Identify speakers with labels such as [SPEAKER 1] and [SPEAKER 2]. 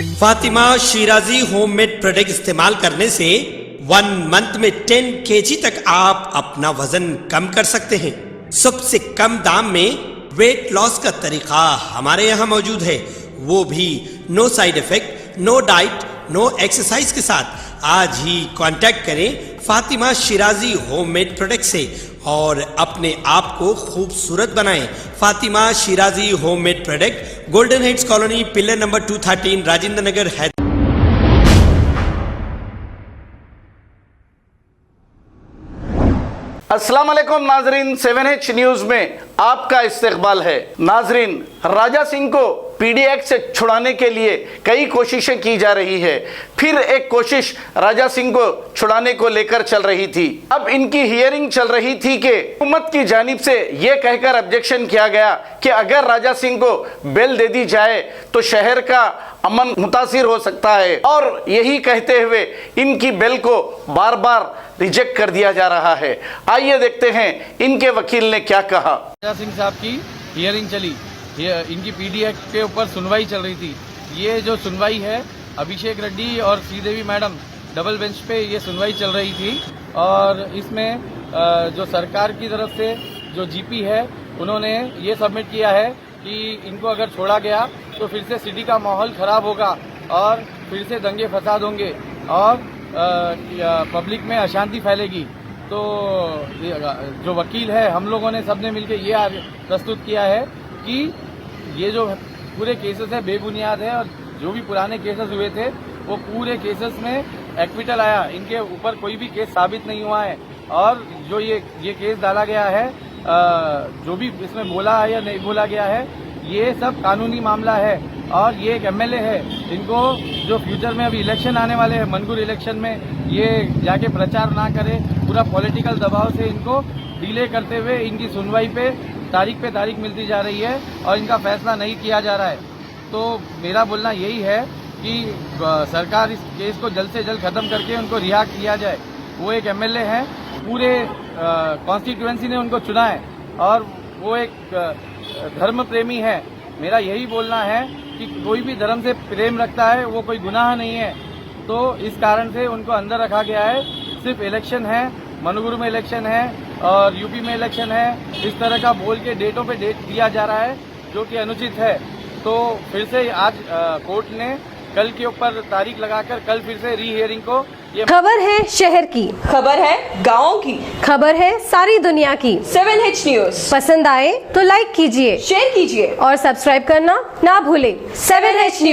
[SPEAKER 1] Fatima Shirazi homemade product इस्तेमाल करने से 1 मंथ में 10 kg तक आप अपना वजन कम कर सकते हैं। सबसे कम दाम में वेट लॉस का तरीका हमारे यहाँ मौजूद है, वो भी no side effect, no diet, no exercise के साथ। आज ही कांटेक्ट करें फातिमा शिराजी होममेड प्रोडक्ट से और अपने आप को खूबसूरत बनाएं। Fatima Shirazi homemade product, golden heads colony, pillar number 213, Rajendra Nagar, Hyderabad.
[SPEAKER 2] अस्सलाम वालेकुम नाजरीन, 7H न्यूज में आपका इस्तकबाल है। नाजरीन, राजा सिंह को पीडीएक्स से छुड़ाने के लिए कई कोशिशें की जा रही है। फिर एक कोशिश राजा सिंह को छुड़ाने को लेकर चल रही थी। अब इनकी हियरिंग चल रही थी कि हुकूमत की जानिब से यह कहकर ऑब्जेक्शन किया गया कि अगर राजा सिंह को बेल दे दी जाए तो शहर का अमन मुतासिर हो सकता है, और यही कहते हुए इनकी बेल को बार बार रिजेक्ट कर दिया जा रहा है। आइए देखते हैं इनके वकील ने क्या कहा।
[SPEAKER 3] राजा सिंह साहब की हियरिंग चली, इनकी पीडी एक्ट के ऊपर सुनवाई चल रही थी। ये जो सुनवाई है, अभिषेक रेड्डी और श्रीदेवी मैडम डबल बेंच पे ये सुनवाई चल रही थी, और इसमें जो सरकार की तरफ से जो जीपी है उन्होंने ये सबमिट किया है कि इनको अगर छोड़ा गया तो फिर से सिटी का माहौल खराब होगा और फिर से दंगे फसाद होंगे और पब्लिक में अशांति फैलेगी। तो जो वकील है, हम लोगों ने सबने मिलकर ये प्रस्तुत किया है कि ये जो पूरे केसेस है बेबुनियाद है, और जो भी पुराने केसेस हुए थे वो पूरे केसेस में एक्विटल आया, इनके ऊपर कोई भी केस साबित नहीं हुआ है। और जो ये केस डाला गया है, जो भी इसमें बोला है या नहीं बोला गया है, ये सब कानूनी मामला है। और ये एक एमएलए है, इनको जो फ्यूचर में अभी इलेक्शन आने वाले हैं, मनगुर इलेक्शन में ये जाके प्रचार ना करे, पूरा पॉलिटिकल दबाव से इनको डिले करते हुए इनकी सुनवाई पे तारीख मिलती जा रही है और इनका फैसला नहीं किया जा रहा है। तो मेरा बोलना यही है कि सरकार इस केस को जल्द से जल्द खत्म करके उनको रिहा किया जाए। वो एक एमएलए हैं, पूरे कॉन्स्टिट्यूएंसी ने उनको चुना है और वो एक धर्म प्रेमी है। मेरा यही बोलना है कि कोई भी धर्म से प्रेम रखता है वो कोई गुनाह नहीं है। तो इस कारण से उनको अंदर रखा गया है। सिर्फ इलेक्शन है, मनुगुरु में इलेक्शन है और यूपी में इलेक्शन है, इस तरह का बोल के डेटों पे डेट दिया जा रहा है जो कि अनुचित है। तो फिर से आज कोर्ट ने कल के ऊपर तारीख लगाकर कल फिर से री हियरिंग को। ये
[SPEAKER 4] खबर है शहर की,
[SPEAKER 5] खबर है गाँव की,
[SPEAKER 4] खबर है सारी दुनिया की।
[SPEAKER 5] 7H न्यूज
[SPEAKER 4] पसंद आए तो लाइक कीजिए,
[SPEAKER 5] शेयर कीजिए
[SPEAKER 4] और सब्सक्राइब करना ना भूले।
[SPEAKER 5] 7H news.